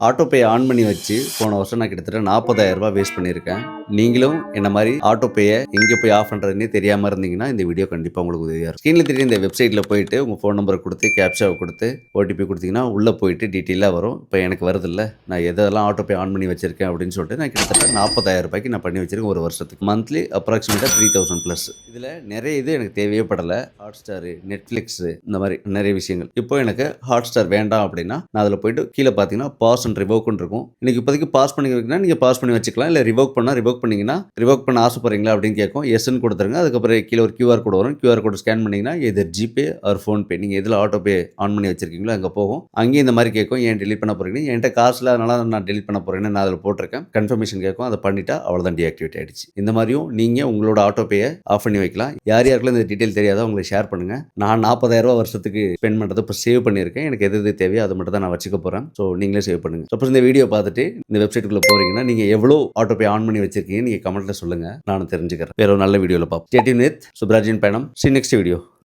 Auto pay on பண்ணி வச்சு போன வருஷம் நான் கிட்டத்தட்ட 40,000 ரூபாய் வேஸ்ட் பண்ணியிருக்கேன். நீங்களும் என்ன மாதிரி ஆட்டோ பேயை எங்கே போய் ஆஃப் பண்ணுறதுனே தெரியாமல் இருந்தீங்கன்னா இந்த வீடியோ கண்டிப்பாக உங்களுக்கு உதவியாக இருக்கும். ஸ்க்ரீனில் தெரிய இந்த வெப்சைட்டில் போயிட்டு உங்கள் ஃபோன் நம்பரை கொடுத்து கேப்சாவை கொடுத்து ஓடிபி கொடுத்தீங்கன்னா உள்ளே போயிட்டு டீட்டெயிலாக வரும். இப்போ எனக்கு வருதில்ல, நான் எதெல்லாம் ஆட்டோ பே ஆன் பண்ணி வச்சிருக்கேன் அப்படின்னு சொல்லிட்டு நான் கிட்டத்தட்ட 40,000 ரூபாய்க்கு நான் பண்ணி வச்சிருக்கேன் ஒரு வருஷத்துக்கு. மந்த்லி அப்ராக்சிமேட்டாக 3,000 ப்ளஸ். இதில் நிறைய இது எனக்கு தேவையே படலை. ஹாட் ஸ்டாரு, நெட்ஃப்ளிக்ஸு, இந்த மாதிரி நிறைய விஷயங்கள். இப்போ எனக்கு ஹாட் ஸ்டார் வேண்டாம் அப்படின்னா நான் அதில் போயிட்டு கீழே பார்த்தீங்கன்னா பாஸ் அண்ட் ரிவோக்னு இருக்கும். இன்னைக்கு இப்போதைக்கு பாஸ் பண்ணி வைக்கணும்னா நீங்கள் பாஸ் பண்ணி வச்சுக்கலாம். இல்லை ரிவோக் பண்ணிங்கன்னா ரிவோக் பண்ண ஆசைப்படுறீங்களா அப்படின்னு கேட்கும். எஸ்ன்னு கொடுத்துருங்க. அதுக்கப்புறம் கீழே ஒரு QR கோடு வரும். QR கோடு ஸ்கேன் பண்ணிங்கன்னா இது ஜிபே ஆர் ஃபோன்பே, நீங்கள் எதில் ஆட்டோ பே ஆன் பண்ணி வச்சிருக்கீங்களோ அங்கே போகும். அங்கேயும் இந்த மாதிரி கேட்கும், ஏன் டெலிட் பண்ண போகிறீங்க, என்கிட்ட காசில் அதனால நான் டெலிட் பண்ண போகிறேன்னு நான் அதில் போட்டிருக்கேன். கன்ஃபர்மேஷன் கேட்கும். அதை பண்ணிட்டா அவ்வளோதான், டீஆக்டிவேட் ஆகிடுச்சு. இந்த மாதிரியும் நீங்கள் உங்களோட ஆட்டோ பேயை ஆஃப் பண்ணி வைக்கலாம். யார் யாருக்கெல்லாம் இந்த டீட்டெயில் தெரியாதோ உங்களுக்கு ஷேர் பண்ணுங்கள். நான் 40,000 ரூபா வருஷத்துக்கு ஸ்பெண்ட் பண்ணுறது இப்போ சேவ் பண்ணியிருக்கேன். எனக்கு எது தேவையோ அது மட்டும் தான் நான் வச்சுக்க போகிறேன். ஸோ நீங்களே சேவ் பண்ணுங்கள். சப்போஸ் இந்த வீடியோ பார்த்துட்டு இந்த வெப்சைட்டுக்குள்ளே போகிறீங்கன்னா நீங்கள் எவ்வளோ ஆட்டோ பே ஆன் பண்ணி வச்சிருக்கீங்க நீங்கள் கமெண்ட்டில் சொல்லுங்கள், நானும் தெரிஞ்சுக்கிறேன். வேற ஒரு நல்ல வீடியோவில் பார்ப்போம். ஸ்டே டியூன் வித் சுப்ராஜின் பயணம். See you next video.